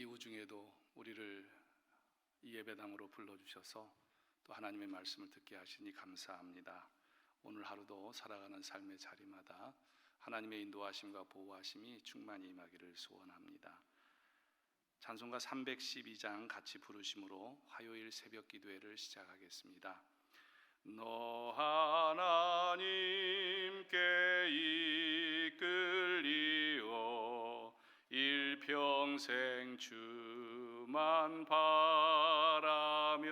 이후 중에도 우리를 이 예배당으로 불러주셔서 또 하나님의 말씀을 듣게 하시니 감사합니다. 오늘 하루도 살아가는 삶의 자리마다 하나님의 인도하심과 보호하심이 충만히 임하기를 소원합니다. 찬송가 312장 같이 부르심으로 화요일 새벽 기도회를 시작하겠습니다. 너 하나님께 이끌리어 일평생 주만 바라면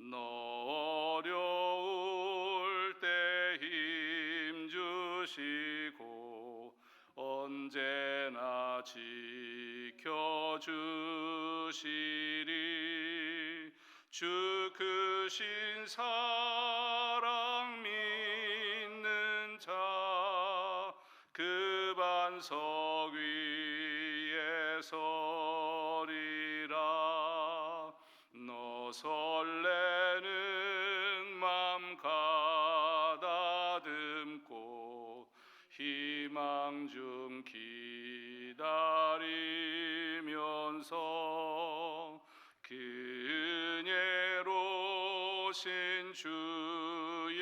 너 어려울 때 힘 주시고 언제나 지켜주시리. 주 크신 사랑 믿는 자 그 반석 위에 서리라. 너 설레는 맘 가다듬고 희망 중 기다리면서 그 은혜로신 주의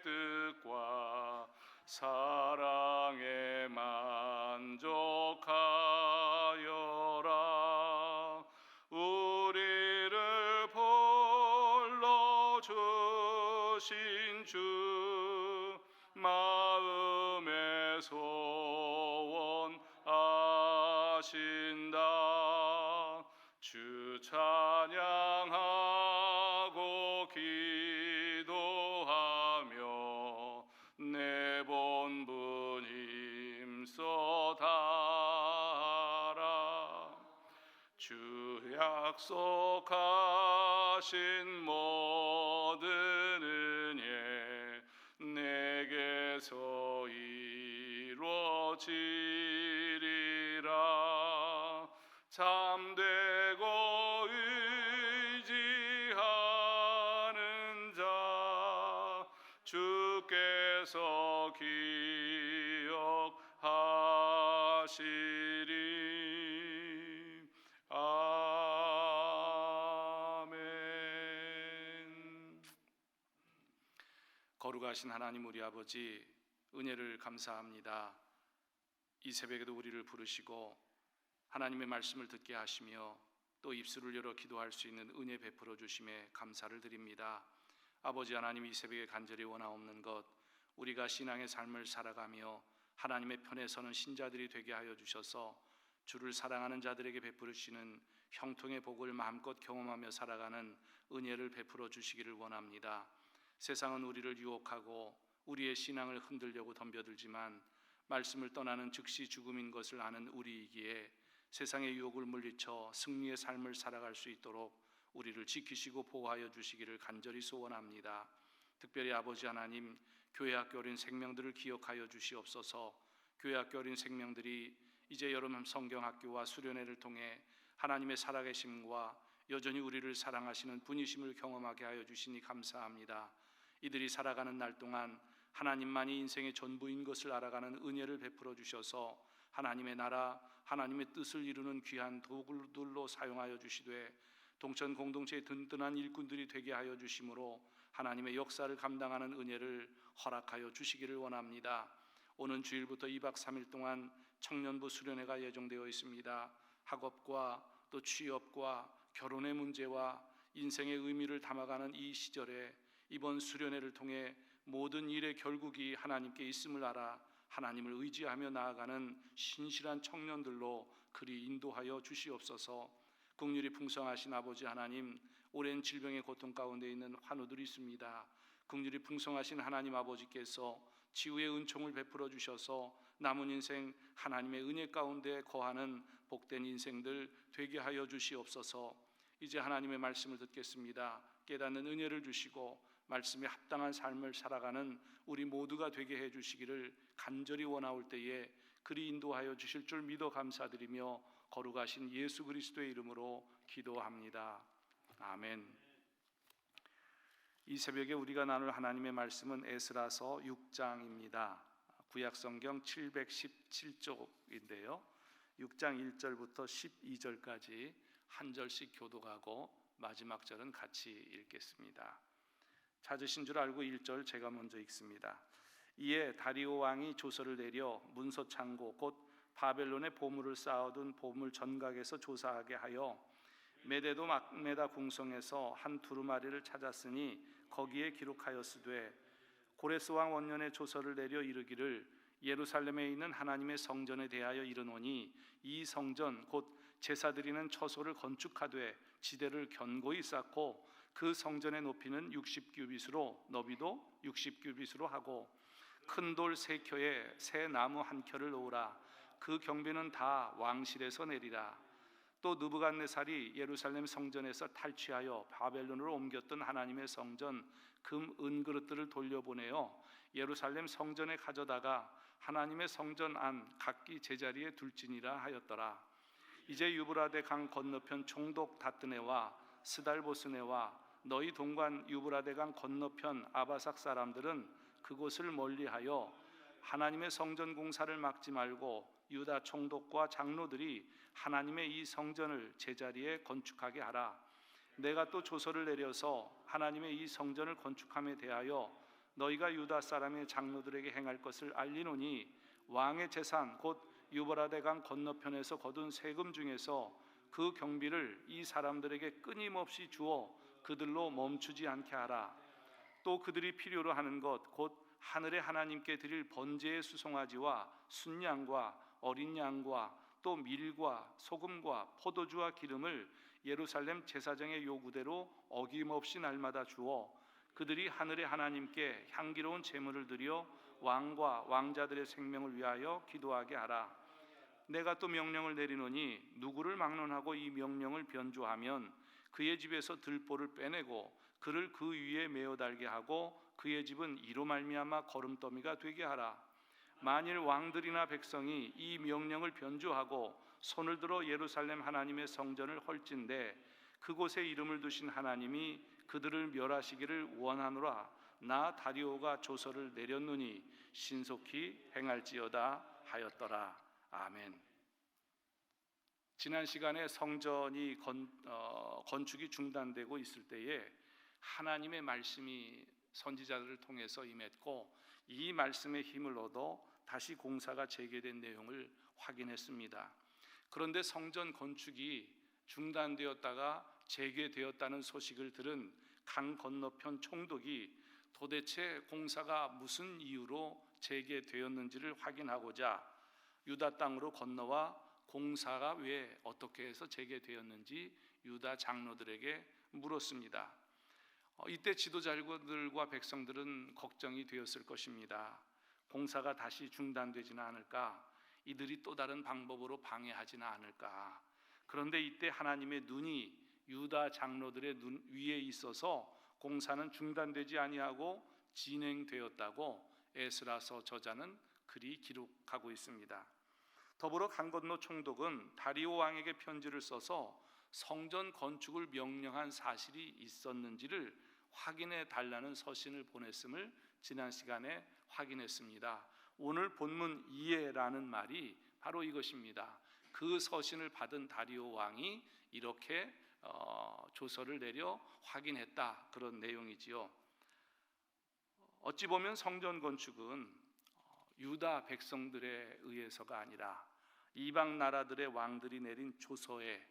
뜻과 사랑에 만족하여라. 우리를 불러주신 주 마음에 소원하신다. 주 찬양하고 기도하며 내 본분 힘써 다하라. 주 약속하신 모든 은혜 내게서 이루어지리라. 잠되고 의지하는 자 주께서 기억하시리. 아멘. 거룩하신 하나님 우리 아버지, 은혜를 감사합니다. 이 새벽에도 우리를 부르시고 하나님의 말씀을 듣게 하시며 또 입술을 열어 기도할 수 있는 은혜 베풀어 주심에 감사를 드립니다. 아버지 하나님, 이 새벽에 간절히 원하옵는 것, 우리가 신앙의 삶을 살아가며 하나님의 편에 서는 신자들이 되게 하여 주셔서 주를 사랑하는 자들에게 베푸시는 형통의 복을 마음껏 경험하며 살아가는 은혜를 베풀어 주시기를 원합니다. 세상은 우리를 유혹하고 우리의 신앙을 흔들려고 덤벼들지만 말씀을 떠나는 즉시 죽음인 것을 아는 우리이기에 세상의 유혹을 물리쳐 승리의 삶을 살아갈 수 있도록 우리를 지키시고 보호하여 주시기를 간절히 소원합니다. 특별히 아버지 하나님, 교회 학교 어린 생명들을 기억하여 주시옵소서. 교회 학교 어린 생명들이 이제 여름 성경학교와 수련회를 통해 하나님의 살아계심과 여전히 우리를 사랑하시는 분이심을 경험하게 하여 주시니 감사합니다. 이들이 살아가는 날 동안 하나님만이 인생의 전부인 것을 알아가는 은혜를 베풀어 주셔서 하나님의 나라, 하나님의 뜻을 이루는 귀한 도구들로 사용하여 주시되 동천 공동체의 든든한 일꾼들이 되게 하여 주심으로 하나님의 역사를 감당하는 은혜를 허락하여 주시기를 원합니다. 오는 주일부터 2박 3일 동안 청년부 수련회가 예정되어 있습니다. 학업과 또 취업과 결혼의 문제와 인생의 의미를 담아가는 이 시절에 이번 수련회를 통해 모든 일의 결국이 하나님께 있음을 알아 하나님을 의지하며 나아가는 신실한 청년들로 그리 인도하여 주시옵소서. 긍휼이 풍성하신 아버지 하나님, 오랜 질병의 고통 가운데 있는 환우들이 있습니다. 긍휼이 풍성하신 하나님 아버지께서 치유의 은총을 베풀어 주셔서 남은 인생 하나님의 은혜 가운데 거하는 복된 인생들 되게 하여 주시옵소서. 이제 하나님의 말씀을 듣겠습니다. 깨닫는 은혜를 주시고 말씀에 합당한 삶을 살아가는 우리 모두가 되게 해 주시기를 간절히 원하올 때에 그리 인도하여 주실 줄 믿어 감사드리며 거룩하신 예수 그리스도의 이름으로 기도합니다. 아멘. 이 새벽에 우리가 나눌 하나님의 말씀은 에스라서 6장입니다. 구약성경 717쪽인데요. 6장 1절부터 12절까지 한 절씩 교독하고 마지막 절은 같이 읽겠습니다. 찾으신 줄 알고 1절 제가 먼저 읽습니다. 이에 다리오 왕이 조서를 내려 문서 창고 곧 바벨론의 보물을 쌓아둔 보물 전각에서 조사하게 하여 메데도 막메다 궁성에서 한 두루마리를 찾았으니 거기에 기록하였으되 고레스 왕 원년에 조서를 내려 이르기를 예루살렘에 있는 하나님의 성전에 대하여 이르노니 이 성전 곧 제사 드리는 처소를 건축하되 지대를 견고히 쌓고 그 성전의 높이는 60규빗으로 너비도 60규빗으로 하고 큰 돌 3켜에 새 나무 1켜를 놓으라. 그 경비는 다 왕실에서 내리라. 또 느부갓네살이 예루살렘 성전에서 탈취하여 바벨론으로 옮겼던 하나님의 성전 금 은그릇들을 돌려보내어 예루살렘 성전에 가져다가 하나님의 성전 안 각기 제자리에 둘지니라 하였더라. 이제 유브라데 강 건너편 총독 다뜨네와 스달보스네와 너희 동관 유브라데 강 건너편 아바삭 사람들은 그곳을 멀리하여 하나님의 성전 공사를 막지 말고 유다 총독과 장로들이 하나님의 이 성전을 제자리에 건축하게 하라. 내가 또 조서를 내려서 하나님의 이 성전을 건축함에 대하여 너희가 유다 사람의 장로들에게 행할 것을 알리노니 왕의 재산 곧 유브라데 강 건너편에서 거둔 세금 중에서 그 경비를 이 사람들에게 끊임없이 주어 그들로 멈추지 않게 하라. 또 그들이 필요로 하는 것 곧 하늘의 하나님께 드릴 번제의 수송아지와 순양과 어린 양과 또 밀과 소금과 포도주와 기름을 예루살렘 제사장의 요구대로 어김없이 날마다 주어 그들이 하늘의 하나님께 향기로운 제물을 드려 왕과 왕자들의 생명을 위하여 기도하게 하라. 내가 또 명령을 내리노니 누구를 막론하고 이 명령을 변조하면 그의 집에서 들보를 빼내고 그를 그 위에 메어 달게 하고 그의 집은 이로 말미암아 거름더미가 되게 하라. 만일 왕들이나 백성이 이 명령을 변조하고 손을 들어 예루살렘 하나님의 성전을 헐진대 그곳에 이름을 두신 하나님이 그들을 멸하시기를 원하노라. 나 다리오가 조서를 내렸노니 신속히 행할지어다 하였더라. 아멘. 지난 시간에 성전이 건축이 중단되고 있을 때에 하나님의 말씀이 선지자들을 통해서 임했고 이 말씀의 힘을 얻어 다시 공사가 재개된 내용을 확인했습니다. 그런데 성전 건축이 중단되었다가 재개되었다는 소식을 들은 강 건너편 총독이 도대체 공사가 무슨 이유로 재개되었는지를 확인하고자 유다 땅으로 건너와 공사가 왜 어떻게 해서 재개되었는지 유다 장로들에게 물었습니다. 이때 지도자들과 백성들은 걱정이 되었을 것입니다. 공사가 다시 중단되지는 않을까? 이들이 또 다른 방법으로 방해하지는 않을까? 그런데 이때 하나님의 눈이 유다 장로들의 눈 위에 있어서 공사는 중단되지 아니하고 진행되었다고 에스라서 저자는 글이 기록하고 있습니다. 더불어 강 건너 총독은 다리오 왕에게 편지를 써서 성전 건축을 명령한 사실이 있었는지를 확인해 달라는 서신을 보냈음을 지난 시간에 확인했습니다. 오늘 본문 이에라는 말이 바로 이것입니다. 그 서신을 받은 다리오 왕이 이렇게 조서를 내려 확인했다, 그런 내용이지요. 어찌 보면 성전 건축은 유다 백성들에 의해서가 아니라 이방 나라들의 왕들이 내린 조서에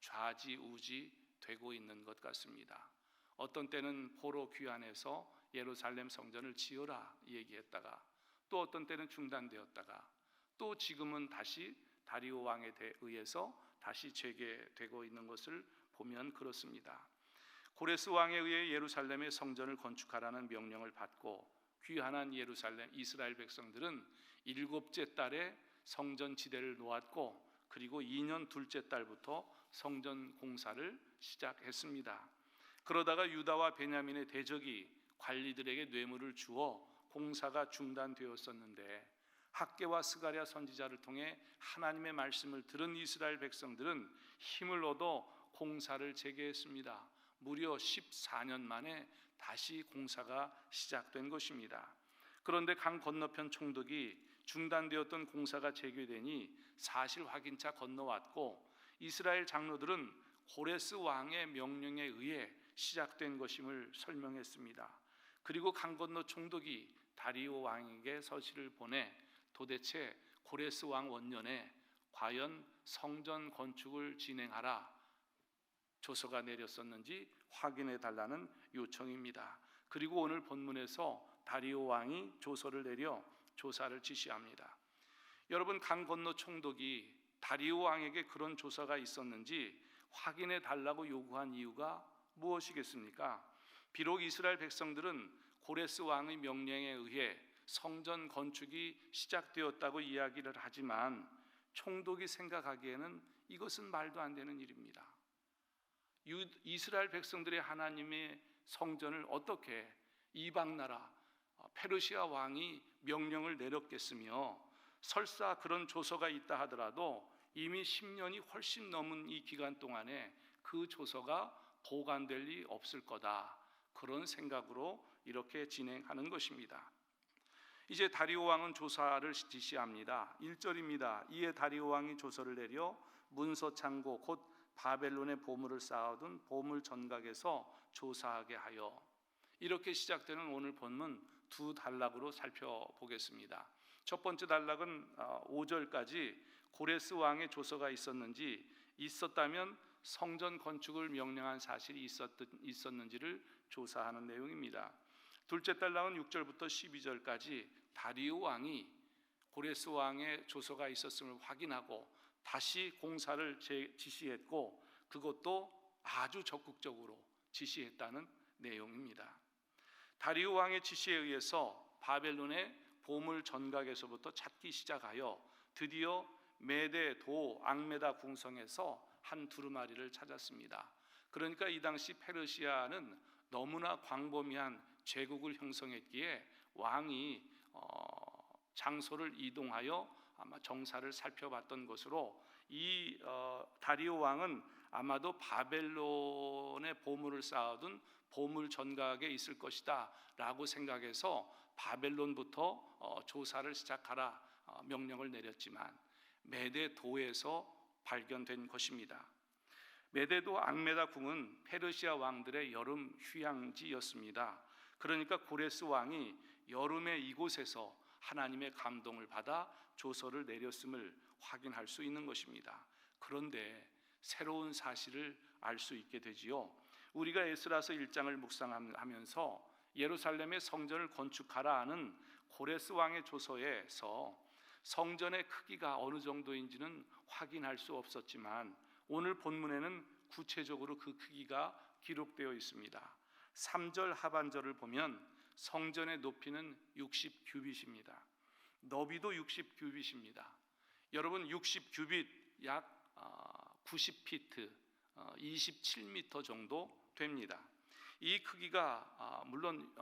좌지우지 되고 있는 것 같습니다. 어떤 때는 포로 귀환해서 예루살렘 성전을 지어라 얘기했다가 또 어떤 때는 중단되었다가 또 지금은 다시 다리오 왕에 의해서 다시 재개되고 있는 것을 보면 그렇습니다. 고레스 왕에 의해 예루살렘의 성전을 건축하라는 명령을 받고 귀환한 예루살렘 이스라엘 백성들은 7째 달에 성전 지대를 놓았고 그리고 2년 둘째 달부터 성전 공사를 시작했습니다. 그러다가 유다와 베냐민의 대적이 관리들에게 뇌물을 주어 공사가 중단되었었는데 학개와 스가랴 선지자를 통해 하나님의 말씀을 들은 이스라엘 백성들은 힘을 얻어 공사를 재개했습니다. 무려 14년 만에 다시 공사가 시작된 것입니다. 그런데 강 건너편 총독이 중단되었던 공사가 재개되니 사실 확인차 건너왔고 이스라엘 장로들은 고레스 왕의 명령에 의해 시작된 것임을 설명했습니다. 그리고 강 건너 총독이 다리오 왕에게 서신을 보내 도대체 고레스 왕 원년에 과연 성전 건축을 진행하라 조서가 내렸었는지 확인해 달라는 요청입니다. 그리고 오늘 본문에서 다리오 왕이 조서를 내려 조사를 지시합니다. 여러분, 강 건너 총독이 다리오 왕에게 그런 조사가 있었는지 확인해 달라고 요구한 이유가 무엇이겠습니까? 비록 이스라엘 백성들은 고레스 왕의 명령에 의해 성전 건축이 시작되었다고 이야기를 하지만 총독이 생각하기에는 이것은 말도 안 되는 일입니다. 이스라엘 백성들의 하나님의 성전을 어떻게 이방 나라 페르시아 왕이 명령을 내렸겠으며, 설사 그런 조서가 있다 하더라도 이미 10년이 훨씬 넘은 이 기간 동안에 그 조서가 보관될 리 없을 거다, 그런 생각으로 이렇게 진행하는 것입니다. 이제 다리오 왕은 조사를 지시합니다. 1절입니다. 이에 다리오 왕이 조서를 내려 문서 창고 곧 바벨론의 보물을 쌓아둔 보물 전각에서 조사하게 하여. 이렇게 시작되는 오늘 본문 두 단락으로 살펴보겠습니다. 첫 번째 단락은 5절까지 고레스 왕의 조서가 있었다면 성전 건축을 명령한 사실이 있었는지를 조사하는 내용입니다. 둘째 단락은 6절부터 12절까지 다리오 왕이 고레스 왕의 조서가 있었음을 확인하고 다시 공사를 지시했고, 그것도 아주 적극적으로 지시했다는 내용입니다. 다리오 왕의 지시에 의해서 바벨론의 보물 전각에서부터 찾기 시작하여 드디어 메데 도 앙메다 궁성에서 한 두루마리를 찾았습니다. 그러니까 이 당시 페르시아는 너무나 광범위한 제국을 형성했기에 왕이 장소를 이동하여 아마 정사를 살펴봤던 것으로 이 다리오 왕은 아마도 바벨론의 보물을 쌓아둔 보물 전각에 있을 것이다 라고 생각해서 바벨론부터 조사를 시작하라 명령을 내렸지만 메데도에서 발견된 것입니다. 메데도 앙메다 궁은 페르시아 왕들의 여름 휴양지였습니다. 그러니까 고레스 왕이 여름에 이곳에서 하나님의 감동을 받아 조서를 내렸음을 확인할 수 있는 것입니다. 그런데 새로운 사실을 알 수 있게 되지요. 우리가 에스라서 1장을 묵상하면서 예루살렘의 성전을 건축하라 하는 고레스 왕의 조서에서 성전의 크기가 어느 정도인지는 확인할 수 없었지만 오늘 본문에는 구체적으로 그 크기가 기록되어 있습니다. 3절 하반절을 보면 성전의 높이는 60규빗입니다. 너비도 60규빗입니다. 여러분, 60규빗 약 90피트 27m 정도 됩니다. 이 크기가 물론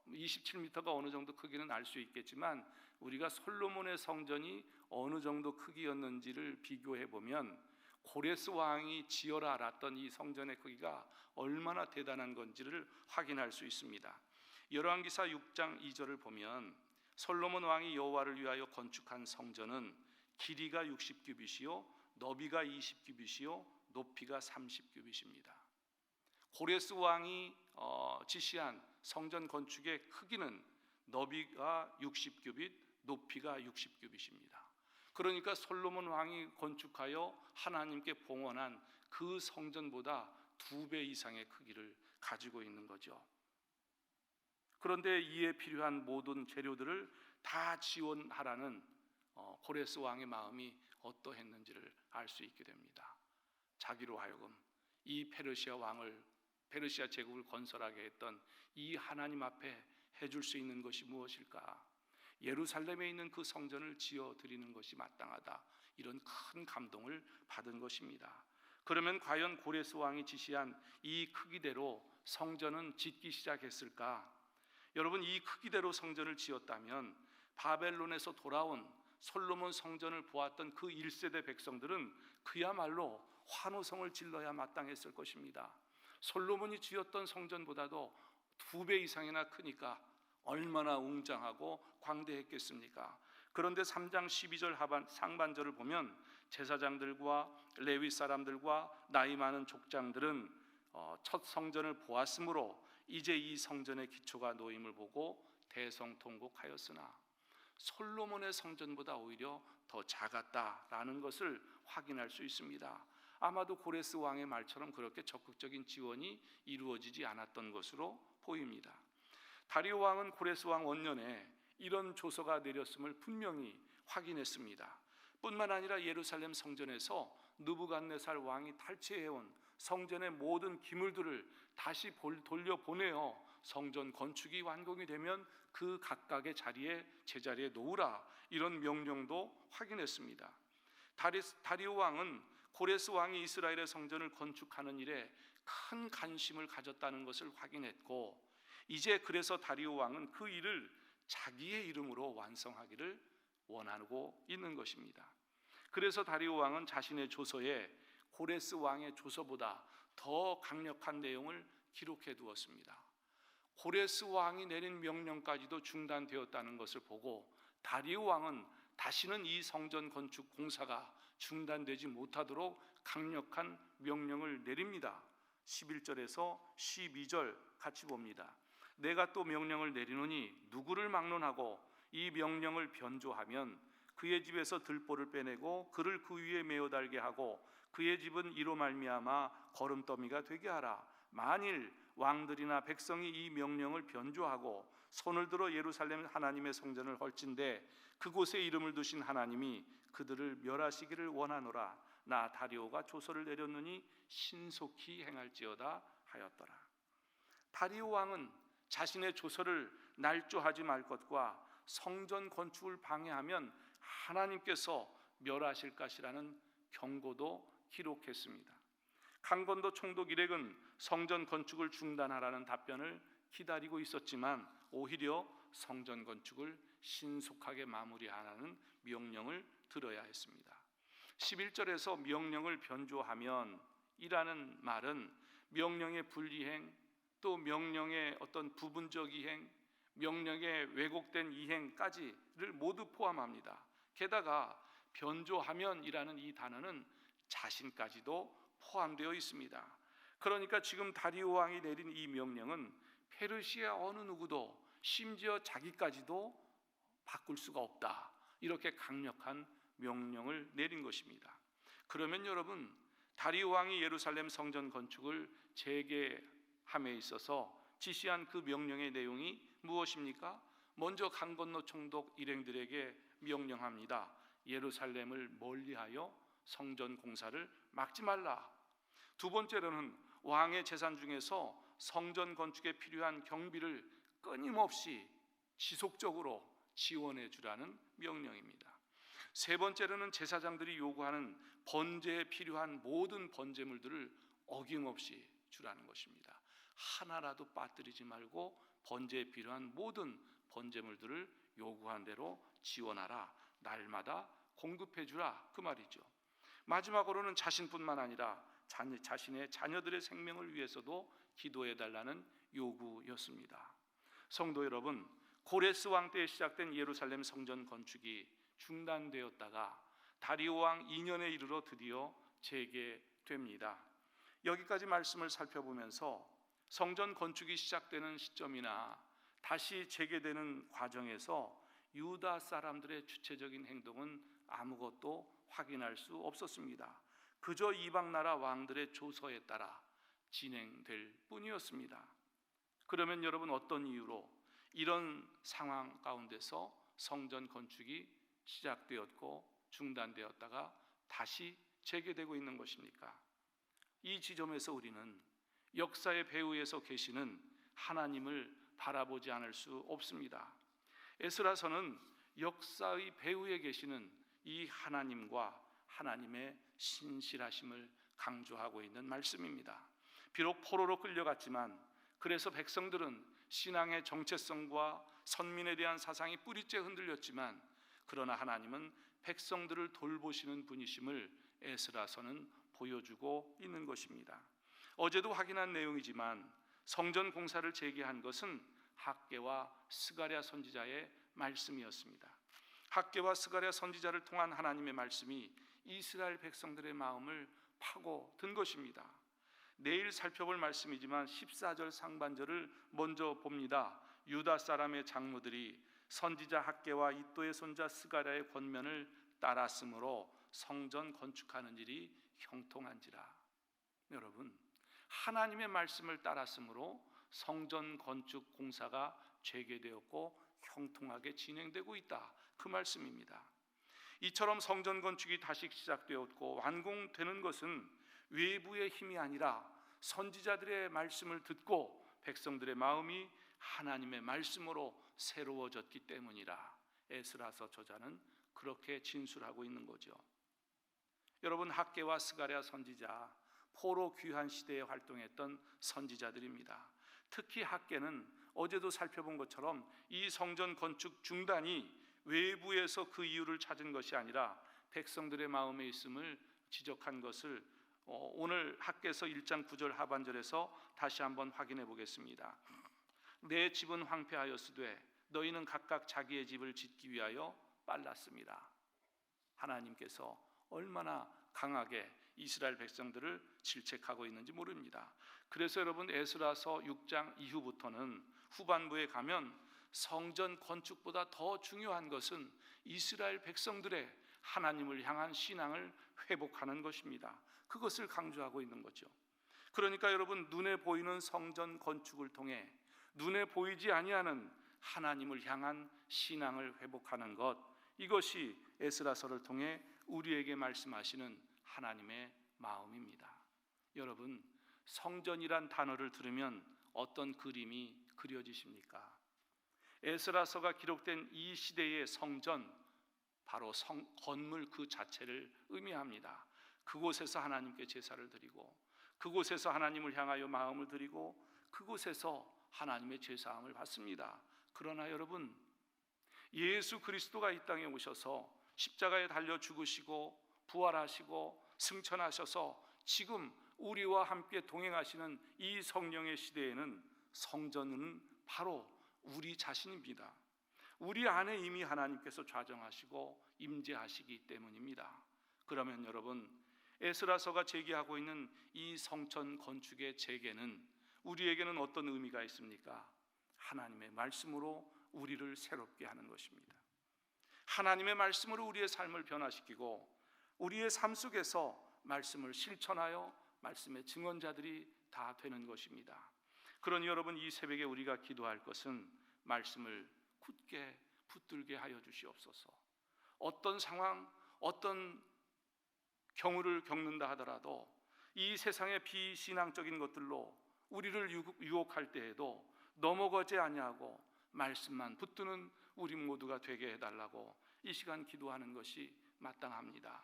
27m가 어느 정도 크기는 알 수 있겠지만 우리가 솔로몬의 성전이 어느 정도 크기였는지를 비교해 보면 고레스 왕이 지어라 알았던 이 성전의 크기가 얼마나 대단한 건지를 확인할 수 있습니다. 열왕기사 6장 2절을 보면 솔로몬 왕이 여호와를 위하여 건축한 성전은 길이가 60규빗이요 너비가 20규빗이요 높이가 30규빗입니다. 고레스 왕이 지시한 성전 건축의 크기는 너비가 60규빗, 높이가 60규빗입니다. 그러니까 솔로몬 왕이 건축하여 하나님께 봉헌한 그 성전보다 2배 이상의 크기를 가지고 있는 거죠. 그런데 이에 필요한 모든 재료들을 다 지원하라는 고레스 왕의 마음이 어떠했는지를 알 수 있게 됩니다. 자기로 하여금 이 페르시아 제국을 건설하게 했던 이 하나님 앞에 해줄 수 있는 것이 무엇일까? 예루살렘에 있는 그 성전을 지어 드리는 것이 마땅하다. 이런 큰 감동을 받은 것입니다. 그러면 과연 고레스 왕이 지시한 이 크기대로 성전은 짓기 시작했을까? 여러분, 이 크기대로 성전을 지었다면 바벨론에서 돌아온 솔로몬 성전을 보았던 그 1세대 백성들은 그야말로 환호성을 질러야 마땅했을 것입니다. 솔로몬이 지었던 성전보다도 2배 이상이나 크니까 얼마나 웅장하고 광대했겠습니까? 그런데 3장 12절 상반절을 보면 제사장들과 레위 사람들과 나이 많은 족장들은 첫 성전을 보았으므로 이제 이 성전의 기초가 놓임을 보고 대성통곡하였으나 솔로몬의 성전보다 오히려 더 작았다라는 것을 확인할 수 있습니다. 아마도 고레스 왕의 말처럼 그렇게 적극적인 지원이 이루어지지 않았던 것으로 보입니다. 다리오 왕은 고레스 왕 원년에 이런 조서가 내렸음을 분명히 확인했습니다. 뿐만 아니라 예루살렘 성전에서 느부갓네살 왕이 탈취해온 성전의 모든 기물들을 다시 돌려보내어 성전 건축이 완공이 되면 그 각각의 제자리에 놓으라, 이런 명령도 확인했습니다. 다리오 왕은 고레스 왕이 이스라엘의 성전을 건축하는 일에 큰 관심을 가졌다는 것을 확인했고, 이제 그래서 다리오 왕은 그 일을 자기의 이름으로 완성하기를 원하고 있는 것입니다. 그래서 다리오 왕은 자신의 조서에 고레스 왕의 조서보다 더 강력한 내용을 기록해 두었습니다. 고레스 왕이 내린 명령까지도 중단되었다는 것을 보고 다리오 왕은 다시는 이 성전 건축 공사가 중단되지 못하도록 강력한 명령을 내립니다. 11절에서 12절 같이 봅니다. 내가 또 명령을 내리노니 누구를 막론하고 이 명령을 변조하면 그의 집에서 들보를 빼내고 그를 그 위에 메어 달게 하고 그의 집은 이로 말미암아 거름더미가 되게 하라. 만일 왕들이나 백성이 이 명령을 변조하고 손을 들어 예루살렘 하나님의 성전을 헐진대 그곳에 이름을 두신 하나님이 그들을 멸하시기를 원하노라. 나 다리오가 조서를 내렸느니 신속히 행할지어다 하였더라. 다리오 왕은 자신의 조서를 날조하지 말 것과 성전 건축을 방해하면 하나님께서 멸하실 것이라는 경고도 기록했습니다. 강건도 총독 일행은 성전 건축을 중단하라는 답변을 기다리고 있었지만 오히려 성전 건축을 신속하게 마무리하라는 명령을 들어야 했습니다. 11절에서 명령을 변조하면 이라는 말은 명령의 분리행, 또 명령의 어떤 부분적 이행, 명령의 왜곡된 이행까지를 모두 포함합니다. 게다가 변조하면이라는 이 단어는 자신까지도 포함되어 있습니다. 그러니까 지금 다리오 왕이 내린 이 명령은 페르시아 어느 누구도 심지어 자기까지도 바꿀 수가 없다, 이렇게 강력한 명령을 내린 것입니다. 그러면 여러분, 다리오 왕이 예루살렘 성전 건축을 재개함에 있어서 지시한 그 명령의 내용이 무엇입니까? 먼저 강건노 총독 일행들에게 명령합니다. 예루살렘을 멀리하여 성전 공사를 막지 말라. 두 번째로는 왕의 재산 중에서 성전 건축에 필요한 경비를 끊임없이 지속적으로 지원해 주라는 명령입니다. 세 번째로는 제사장들이 요구하는 번제에 필요한 모든 번제물들을 어김없이 주라는 것입니다. 하나라도 빠뜨리지 말고 번제에 필요한 모든 번제물들을 요구한 대로 지원하라, 날마다 공급해 주라, 그 말이죠. 마지막으로는 자신뿐만 아니라 자신의 자녀들의 생명을 위해서도 기도해 달라는 요구였습니다. 성도 여러분, 고레스 왕 때에 시작된 예루살렘 성전 건축이 중단되었다가 다리오 왕 2년에 이르러 드디어 재개됩니다. 여기까지 말씀을 살펴보면서 성전 건축이 시작되는 시점이나 다시 재개되는 과정에서 유다 사람들의 주체적인 행동은 아무것도 확인할 수 없었습니다. 그저 이방 나라 왕들의 조서에 따라 진행될 뿐이었습니다. 그러면 여러분, 어떤 이유로 이런 상황 가운데서 성전 건축이 시작되었고 중단되었다가 다시 재개되고 있는 것입니까? 이 지점에서 우리는 역사의 배후에서 계시는 하나님을 바라보지 않을 수 없습니다. 에스라서는 역사의 배후에 계시는 이 하나님과 하나님의 신실하심을 강조하고 있는 말씀입니다. 비록 포로로 끌려갔지만, 그래서 백성들은 신앙의 정체성과 선민에 대한 사상이 뿌리째 흔들렸지만, 그러나 하나님은 백성들을 돌보시는 분이심을 에스라서는 보여주고 있는 것입니다. 어제도 확인한 내용이지만 성전 공사를 재개한 것은 학개와 스가랴 선지자의 말씀이었습니다. 학개와 스가랴 선지자를 통한 하나님의 말씀이 이스라엘 백성들의 마음을 파고든 것입니다. 내일 살펴볼 말씀이지만 14절 상반절을 먼저 봅니다. 유다 사람의 장로들이 선지자 학개와 이도의 손자 스가랴의 권면을 따랐으므로 성전 건축하는 일이 형통한지라. 여러분, 하나님의 말씀을 따랐으므로 성전 건축 공사가 재개되었고 형통하게 진행되고 있다, 그 말씀입니다. 이처럼 성전 건축이 다시 시작되었고 완공되는 것은 외부의 힘이 아니라 선지자들의 말씀을 듣고 백성들의 마음이 하나님의 말씀으로 새로워졌기 때문이라 에스라서 저자는 그렇게 진술하고 있는 거죠. 여러분, 학개와 스가랴 선지자, 포로 귀환 시대에 활동했던 선지자들입니다. 특히 학개는 어제도 살펴본 것처럼 이 성전 건축 중단이 외부에서 그 이유를 찾은 것이 아니라 백성들의 마음에 있음을 지적한 것을 오늘 학개서 1장 9절 하반절에서 다시 한번 확인해 보겠습니다. 내 집은 황폐하였으되 너희는 각각 자기의 집을 짓기 위하여 빨랐습니다. 하나님께서 얼마나 강하게 이스라엘 백성들을 질책하고 있는지 모릅니다. 그래서 여러분, 에스라서 6장 이후부터는 후반부에 가면 성전 건축보다 더 중요한 것은 이스라엘 백성들의 하나님을 향한 신앙을 회복하는 것입니다. 그것을 강조하고 있는 거죠. 그러니까 여러분, 눈에 보이는 성전 건축을 통해 눈에 보이지 아니하는 하나님을 향한 신앙을 회복하는 것, 이것이 에스라서를 통해 우리에게 말씀하시는 하나님의 마음입니다. 여러분, 성전이란 단어를 들으면 어떤 그림이 그려지십니까? 에스라서가 기록된 이 시대의 성전, 바로 건물 그 자체를 의미합니다. 그곳에서 하나님께 제사를 드리고, 그곳에서 하나님을 향하여 마음을 드리고, 그곳에서 하나님의 제사함을 받습니다. 그러나 여러분, 예수 그리스도가 이 땅에 오셔서 십자가에 달려 죽으시고 부활하시고 승천하셔서 지금 우리와 함께 동행하시는 이 성령의 시대에는 성전은 바로 우리 자신입니다. 우리 안에 이미 하나님께서 좌정하시고 임재하시기 때문입니다. 그러면 여러분, 에스라서가 제기하고 있는 이 성전 건축의 재개는 우리에게는 어떤 의미가 있습니까? 하나님의 말씀으로 우리를 새롭게 하는 것입니다. 하나님의 말씀으로 우리의 삶을 변화시키고 우리의 삶 속에서 말씀을 실천하여 말씀의 증언자들이 다 되는 것입니다. 그러니 여러분, 이 새벽에 우리가 기도할 것은 말씀을 굳게 붙들게 하여 주시옵소서. 어떤 상황, 어떤 경우를 겪는다 하더라도 이 세상의 비신앙적인 것들로 우리를 유혹할 때에도 넘어가지 아니하고 말씀만 붙드는 우리 모두가 되게 해달라고 이 시간 기도하는 것이 마땅합니다.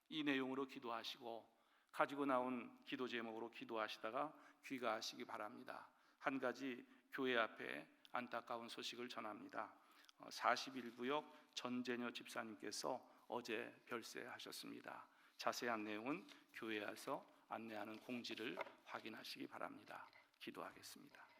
이 내용으로 기도하시고 가지고 나온 기도 제목으로 기도하시다가 귀가하시기 바랍니다. 한 가지 교회 앞에 안타까운 소식을 전합니다. 41구역 전재녀 집사님께서 어제 별세하셨습니다. 자세한 내용은 교회에서 안내하는 공지를 확인하시기 바랍니다. 기도하겠습니다.